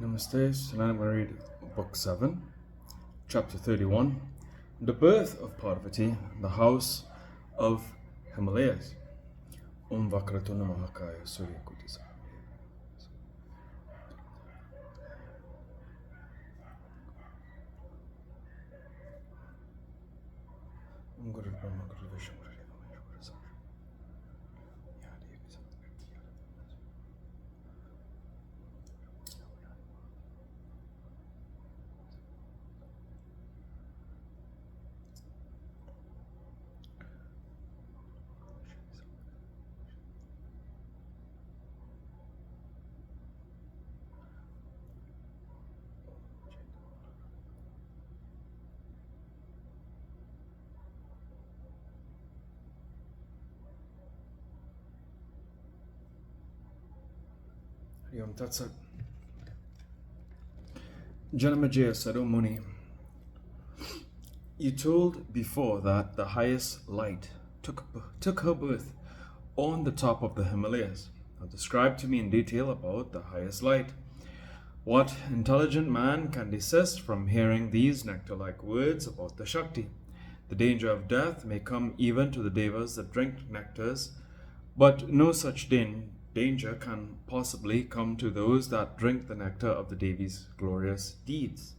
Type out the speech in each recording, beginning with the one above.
Namaste. Tonight I'm going to read Book 7, Chapter 31, The Birth of Parvati, the House of Himalayas. Om Vakratuna Mahakaya Surya Kutisa. Om Guru Brahma Guru Vishnu Guru Deva Guru Saksha. Yom Tatsat. Janamajaya said, O Muni, you told before that the highest light took her birth on the top of the Himalayas. Now describe to me in detail about the highest light. What intelligent man can desist from hearing these nectar-like words about the Shakti? The danger of death may come even to the devas that drink nectars, but no such danger can possibly come to those that drink the nectar of the Devi's glorious deeds.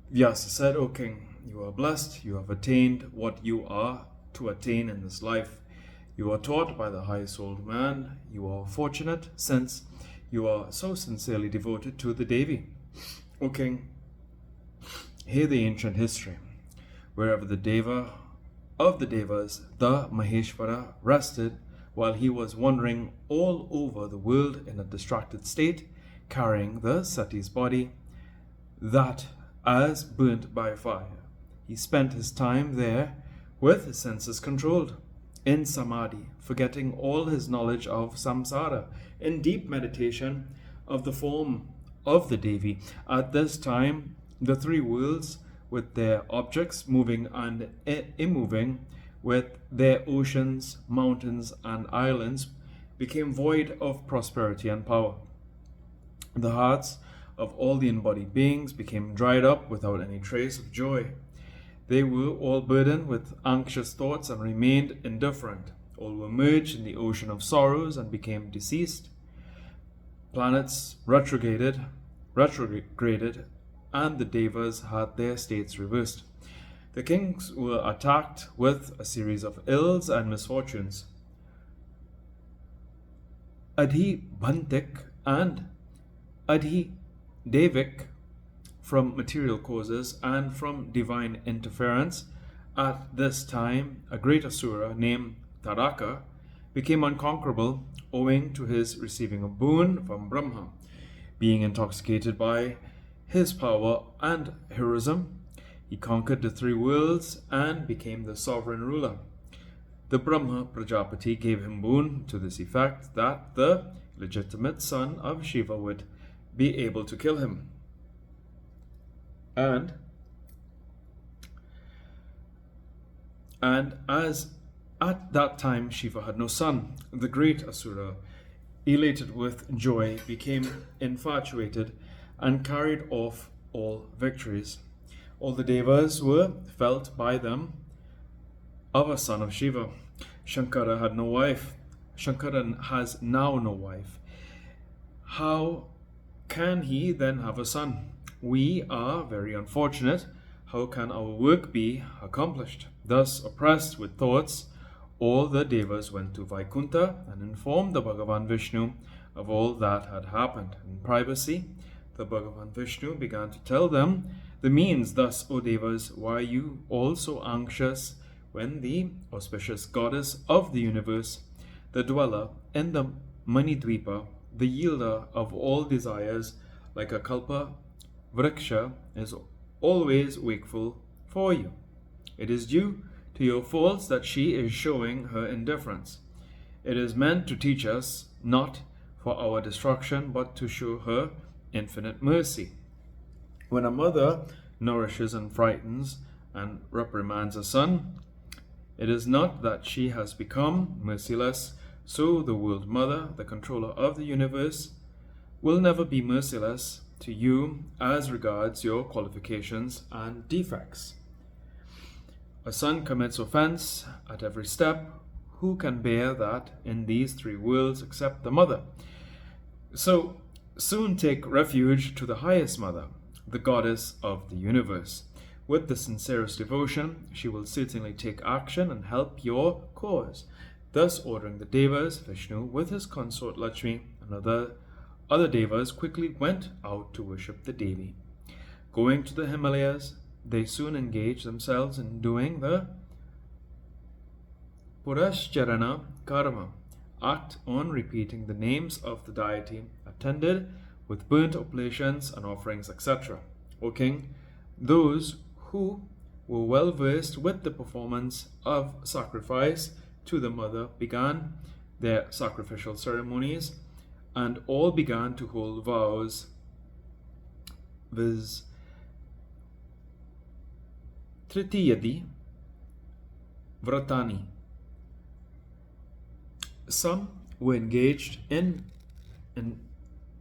Vyasa said, O king, you are blessed, you have attained what you are to attain in this life. You are taught by the high-souled man. You are fortunate since you are so sincerely devoted to the Devi. O king, hear the ancient history. Wherever the Deva of the Devas, the Maheshvara, rested, while he was wandering all over the world in a distracted state, carrying the Sati's body, that as burnt by fire. He spent his time there with his senses controlled, in samadhi, forgetting all his knowledge of samsara, in deep meditation of the form of the Devi. At this time, the three worlds, with their objects moving and immoving, with their oceans, mountains, and islands, became void of prosperity and power. The hearts of all the embodied beings became dried up without any trace of joy. They were all burdened with anxious thoughts and remained indifferent. All were merged in the ocean of sorrows and became deceased. Planets retrograded, and the devas had their states reversed. The kings were attacked with a series of ills and misfortunes. Adhi Bhantik and Adhi Devik, from material causes and from divine interference. At this time, a great asura named Taraka became unconquerable owing to his receiving a boon from Brahma. Being intoxicated by his power and heroism, he conquered the three worlds and became the sovereign ruler. The Brahma Prajapati gave him boon to this effect that the legitimate son of Shiva would be able to kill him. And as at that time Shiva had no son, the great asura, elated with joy, became infatuated and carried off all victories. All the devas were felt by them of a son of Shiva. Shankara had no wife. Shankara has now no wife. How can he then have a son? We are very unfortunate. How can our work be accomplished? Thus, oppressed with thoughts, all the devas went to Vaikuntha and informed the Bhagavan Vishnu of all that had happened. In privacy, the Bhagavan Vishnu began to tell them the means. Thus, O devas, why are you all so anxious when the auspicious goddess of the universe, the dweller in the Manidvipa, the yielder of all desires, like a kalpa vriksha, is always wakeful for you? It is due to your faults that she is showing her indifference. It is meant to teach us, not for our destruction, but to show her infinite mercy. When a mother nourishes and frightens and reprimands a son, it is not that she has become merciless. So the world mother, the controller of the universe, will never be merciless to you as regards your qualifications and defects. A son commits offense at every step. Who can bear that in these three worlds except the mother? So soon take refuge to the highest mother, the goddess of the universe. With the sincerest devotion, she will certainly take action and help your cause, thus ordering the Devas. Vishnu, with his consort Lakshmi and other Devas, quickly went out to worship the Devi. Going to the Himalayas, they soon engaged themselves in doing the Purascharana Karma, act on repeating the names of the deity, attended with burnt oblations and offerings, etc. O king, those who were well versed with the performance of sacrifice to the mother began their sacrificial ceremonies, and all began to hold vows, viz. Tritiyadi Vratani. Some were engaged in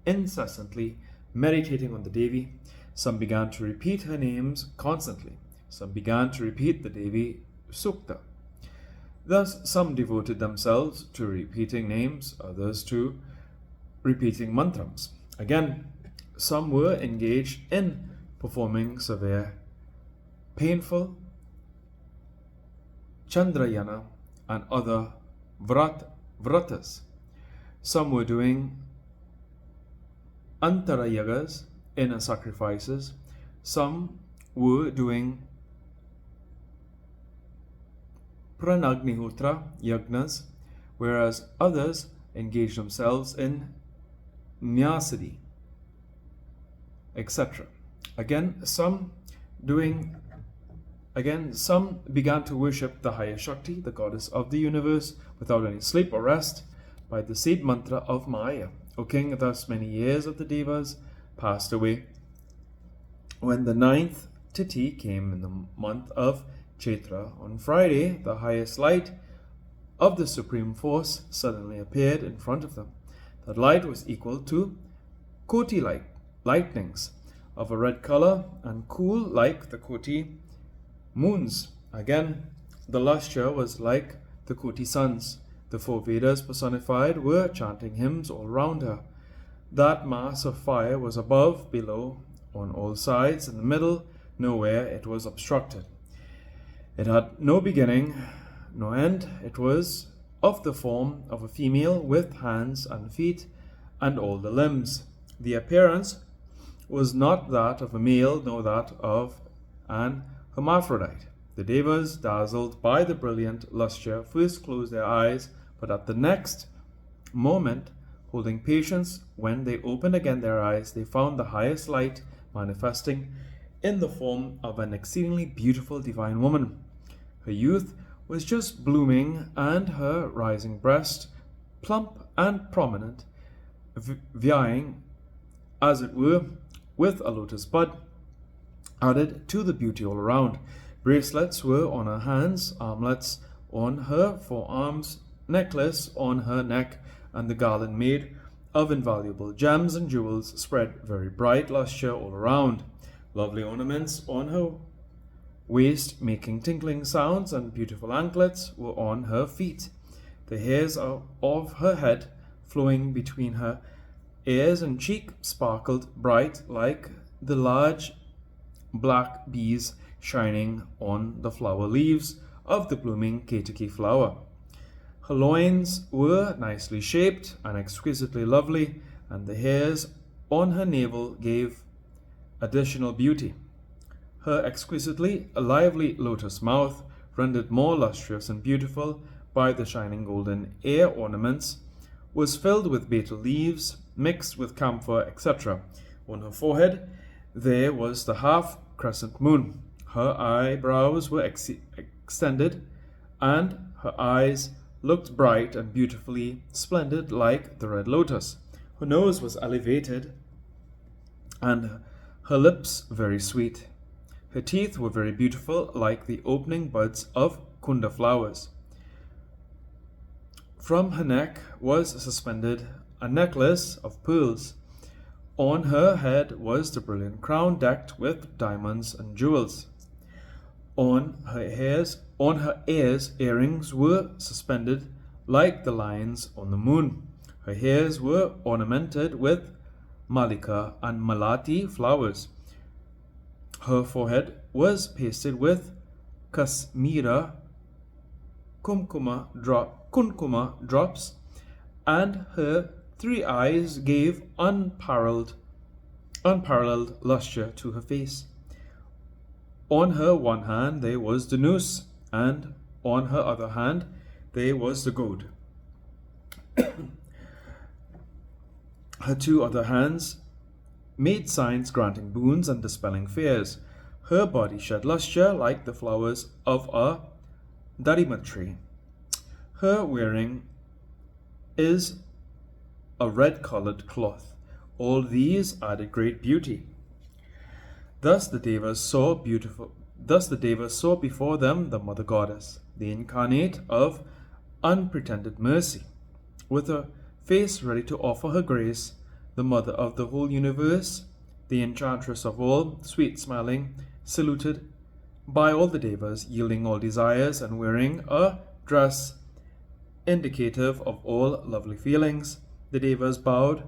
incessantly meditating on the Devi. Some began to repeat her names constantly. Some began to repeat the Devi Sukta. Thus, some devoted themselves to repeating names, others to repeating mantrams. Again, some were engaged in performing severe, painful Chandrayana and other vratas. Some were doing antarayagas, inner sacrifices. Some were doing pranagnihotra yagnas, whereas others engaged themselves in nyasadi, etc. Some began to worship the higher Shakti, the goddess of the universe, without any sleep or rest, by the seed mantra of Maya. O king, thus many years of the Devas passed away. When the 9th Tithi came in the month of Chaitra, on Friday, the highest light of the Supreme Force suddenly appeared in front of them. That light was equal to Koti lightnings of a red color and cool like the Koti moons. Again, the lustre was like the Koti suns. The 4 Vedas personified were chanting hymns all round her. That mass of fire was above, below, on all sides, in the middle, nowhere it was obstructed. It had no beginning, no end. It was of the form of a female with hands and feet and all the limbs. The appearance was not that of a male, nor that of an hermaphrodite. The Devas, dazzled by the brilliant lustre, first closed their eyes, but at the next moment, holding patience, when they opened again their eyes, they found the highest light manifesting in the form of an exceedingly beautiful divine woman. Her youth was just blooming, and her rising breast, plump and prominent, vying, as it were, with a lotus bud, added to the beauty all around. Bracelets were on her hands, armlets on her forearms, necklace on her neck, and the garland made of invaluable gems and jewels spread very bright lustre all around. Lovely ornaments on her waist making tinkling sounds, and beautiful anklets were on her feet. The hairs of her head flowing between her ears and cheek sparkled bright like the large black bees shining on the flower leaves of the blooming Ketaki flower. Her loins were nicely shaped and exquisitely lovely, and the hairs on her navel gave additional beauty. Her exquisitely lively lotus mouth, rendered more lustrous and beautiful by the shining golden ear ornaments, was filled with betel leaves mixed with camphor, etc. On her forehead there was the half-crescent moon. Her eyebrows were extended, and her eyes looked bright and beautifully splendid like the red lotus. Her nose was elevated, and her lips very sweet. Her teeth were very beautiful, like the opening buds of kunda flowers. From her neck was suspended a necklace of pearls. On her head was the brilliant crown decked with diamonds and jewels. On her ears earrings were suspended like the lines on the moon. Her hairs were ornamented with malika and malati flowers. Her forehead was pasted with kasmira kunkuma drops, and her 3 eyes gave unparalleled lustre to her face. On her one hand there was the noose, and on her other hand there was the goad. Her 2 other hands made signs granting boons and dispelling fears. Her body shed lustre like the flowers of a darima tree. Her wearing is a red-colored cloth. All these added great beauty. Thus the Devas saw before them the Mother Goddess, the incarnate of unpretended mercy, with a face ready to offer her grace, the Mother of the whole universe, the enchantress of all, sweet-smiling, saluted by all the Devas, yielding all desires and wearing a dress indicative of all lovely feelings. The Devas bowed.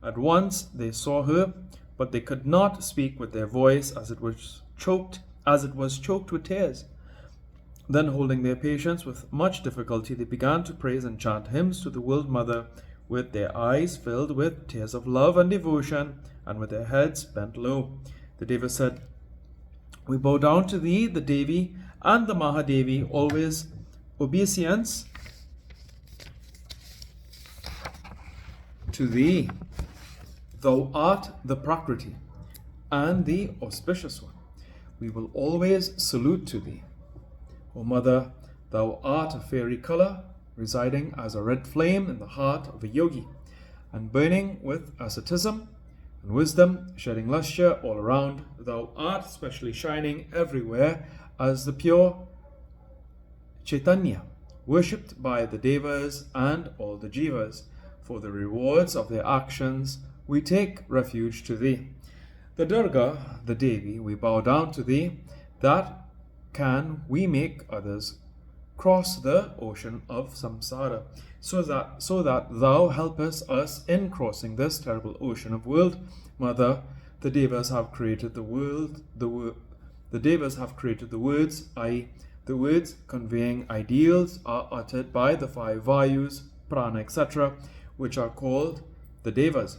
At once they saw her, but they could not speak with their voice, as it was choked with tears. Then, holding their patience with much difficulty, they began to praise and chant hymns to the World Mother, with their eyes filled with tears of love and devotion, and with their heads bent low. The Devas said, "We bow down to thee, the Devi and the Maha Devi, always obeisance to thee. Thou art the Prakriti and the auspicious one. We will always salute to thee. O Mother, thou art a fairy color, residing as a red flame in the heart of a yogi, and burning with asceticism and wisdom, shedding lustre all around. Thou art specially shining everywhere as the pure Chaitanya, worshipped by the Devas and all the Jivas. For the rewards of their actions, we take refuge to thee. The Durga, the Devi, we bow down to thee, that can we make others cross the ocean of samsara, so that thou helpest us in crossing this terrible ocean of world. Mother, the Devas have created the world, the Devas have created the words, i.e., the words conveying ideals are uttered by the 5 Vayus, Prana, etc., which are called the Devas,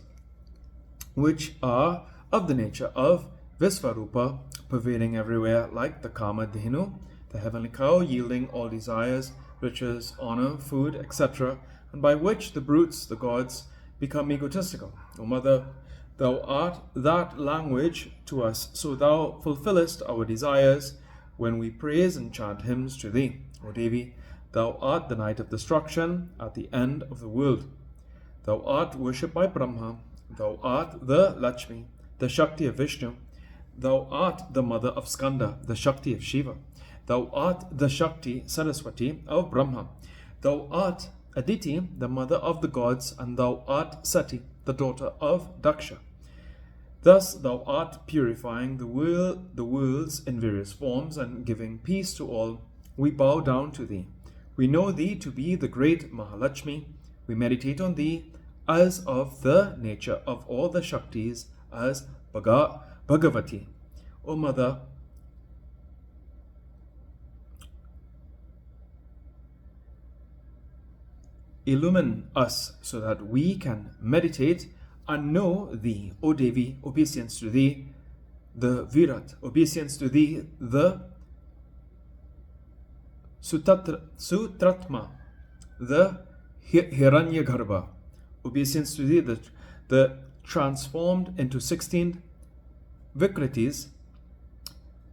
which are of the nature of Visvarupa, pervading everywhere like the Kama Dhenu, the heavenly cow, yielding all desires, riches, honor, food, etc., and by which the brutes, the gods, become egotistical. O Mother, thou art that language to us, so thou fulfillest our desires when we praise and chant hymns to thee. O Devi, thou art the night of destruction at the end of the world. Thou art worshipped by Brahma. Thou art the Lakshmi, the Shakti of Vishnu. Thou art the mother of Skanda, the Shakti of Shiva. Thou art the Shakti Saraswati of Brahma. Thou art Aditi, the mother of the gods, and thou art Sati, the daughter of Daksha. Thus thou art purifying the worlds in various forms and giving peace to all. We bow down to thee. We know thee to be the great Mahalakshmi. We meditate on thee as of the nature of all the Shaktis, as Bhagavati. O Mother, illumine us so that we can meditate and know thee. O Devi, obeisance to thee, the Virat, obeisance to thee, the Sutratma, the Hiranyagarbha, obeisance to thee, the transformed into 16 Vikritis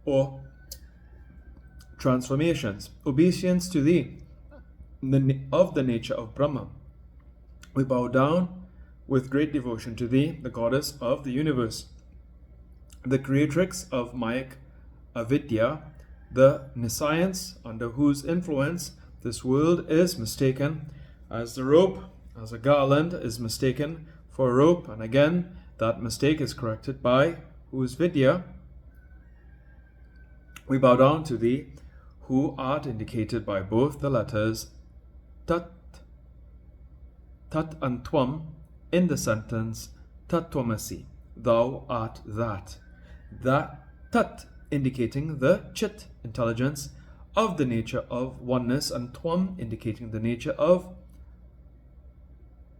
or transformations, obeisance to thee, of the nature of Brahma. We bow down with great devotion to thee, the goddess of the universe, the creatrix of Mayak Avidya, the nescience under whose influence this world is mistaken as the rope, as a garland is mistaken for a rope, and again That mistake is corrected by whose vidya we bow down to thee, who art indicated by both the letters tat, tat and twam in the sentence Tattvamasi, thou art that. That tat indicating the chit, intelligence, of the nature of oneness, and twam indicating the nature of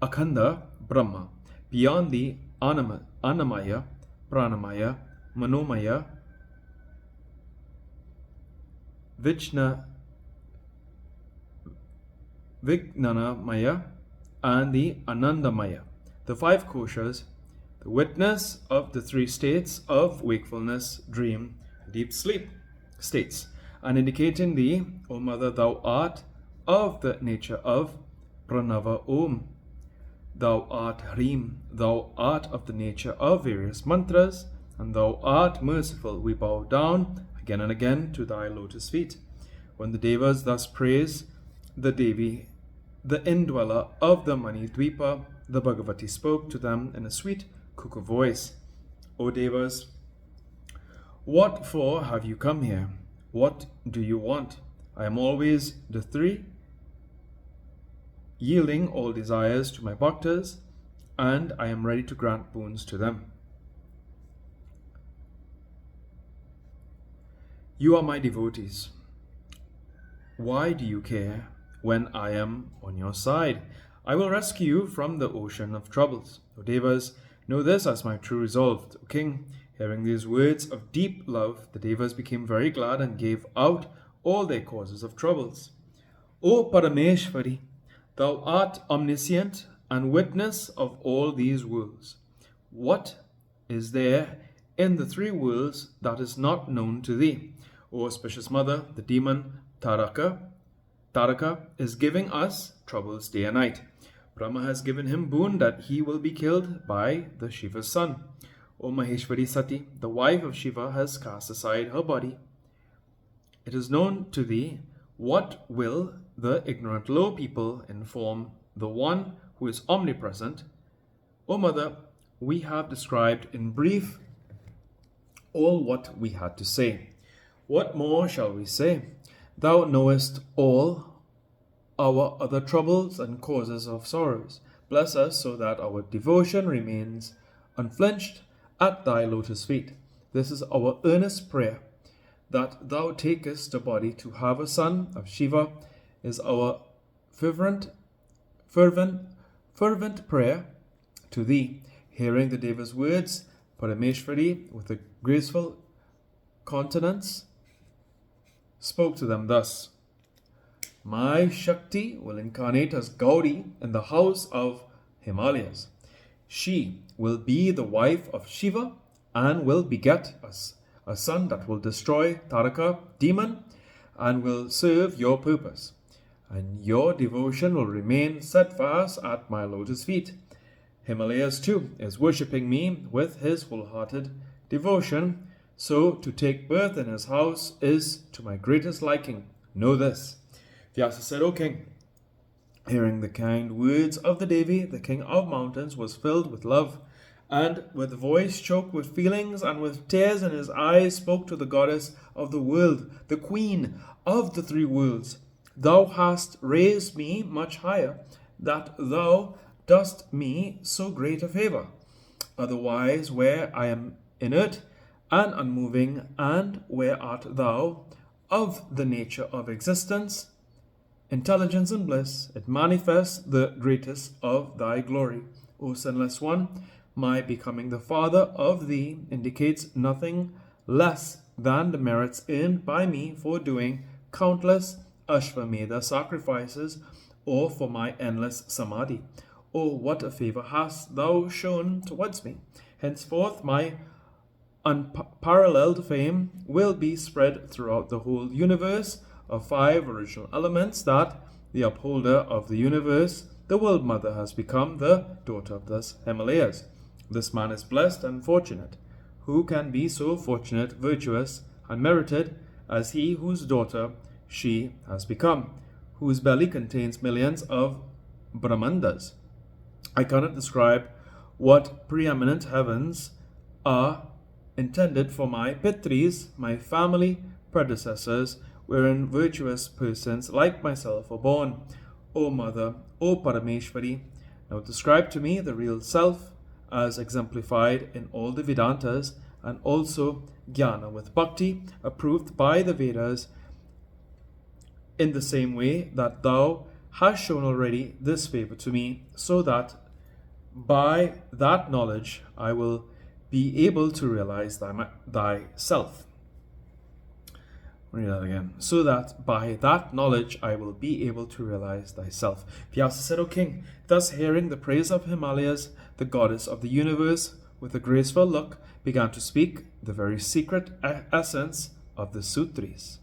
akhanda Brahma, beyond the Annamaya, Pranamaya, Manomaya, Vijnanamaya, and the Anandamaya, the five koshas, the witness of the three states of wakefulness, dream, deep sleep states, and indicating thee, O Mother, thou art of the nature of Pranava Om, thou art Hrim, thou art of the nature of various mantras, and thou art merciful. We bow down again and again to thy lotus feet. When the Devas thus praise the Devi, the indweller of the Mani Dvipa, the Bhagavati spoke to them in a sweet cuckoo voice. O Devas, what for have you come here? What do you want? I am always the three, yielding all desires to my bhaktas, and I am ready to grant boons to them. You are my devotees. Why do you care when I am on your side? I will rescue you from the ocean of troubles. O Devas, know this as my true resolve. O King, hearing these words of deep love, the Devas became very glad and gave out all their causes of troubles. O Parameshwari, thou art omniscient and witness of all these worlds. What is there in the three worlds that is not known to thee? O auspicious mother, the demon Taraka is giving us troubles day and night. Brahma has given him boon that he will be killed by the Shiva's son. O Maheshwari Sati, the wife of Shiva, has cast aside her body. It is known to thee. What will the ignorant low people inform the one who is omnipresent? O Mother, we have described in brief all what we had to say. What more shall we say? Thou knowest all our other troubles and causes of sorrows. Bless us so that our devotion remains unflinched at thy lotus feet. This is our earnest prayer. That thou takest the body to have a son of Shiva is our fervent prayer to thee. Hearing the Deva's words, Parameshwari, with a graceful countenance, spoke to them thus. My Shakti will incarnate as Gauri in the house of Himalayas. She will be the wife of Shiva and will beget us a son that will destroy Taraka, demon, and will serve your purpose. And your devotion will remain steadfast at my lotus feet. Himalayas too is worshipping me with his wholehearted devotion, so to take birth in his house is to my greatest liking. Know this. Vyasa said, O king, hearing the kind words of the Devi, the king of mountains was filled with love, and with voice choked with feelings and with tears in his eyes spoke to the goddess of the world, the queen of the three worlds. Thou hast raised me much higher, that thou dost me so great a favor. Otherwise, where I am inert and unmoving, and where art thou of the nature of existence, intelligence and bliss, it manifests the greatest of thy glory. O sinless one, my becoming the father of thee indicates nothing less than the merits earned by me for doing countless Ashvamedha sacrifices, or for my endless samadhi. Oh, what a favor hast thou shown towards me! Henceforth my unparalleled fame will be spread throughout the whole universe of five original elements, that the upholder of the universe, the world mother, has become the daughter of the Himalayas. This man is blessed and fortunate. Who can be so fortunate, virtuous, and merited as he whose daughter she has become, whose belly contains millions of Brahmandas? I cannot describe what preeminent heavens are intended for my Pitris, my family predecessors, wherein virtuous persons like myself were born. O Mother, O Parameshwari, now describe to me the real self as exemplified in all the Vedantas, and also Jnana with Bhakti approved by the Vedas, in the same way that thou hast shown already this favor to me, so that by that knowledge I will be able to realize thyself. Read that again. So that by that knowledge I will be able to realize thyself. Vyasa said, O king, thus hearing the praise of Himalayas, the goddess of the universe, with a graceful look, began to speak the very secret essence of the Sutris.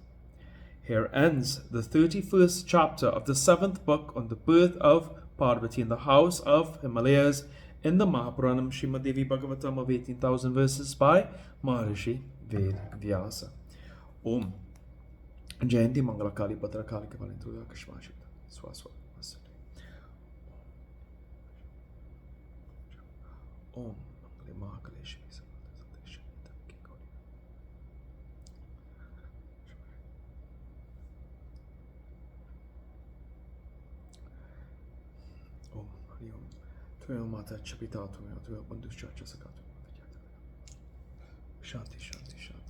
Here ends the 31st chapter of the 7th book on the birth of Parvati in the house of Himalayas in the Mahapuranam Srimad Devi Bhagavatam of 18,000 verses by Maharishi Ved Vyasa. Om. Jayanti Mangala Kali Bhadra Kali Kapalintuda Kashmashita Swaswa Masate. Om Mangale Mahakaleshi Om Hari Om Tvaya Mata Chapita Tvaya Tvaya Bandhuscha Chasakatu Shanti Shanti Shanti.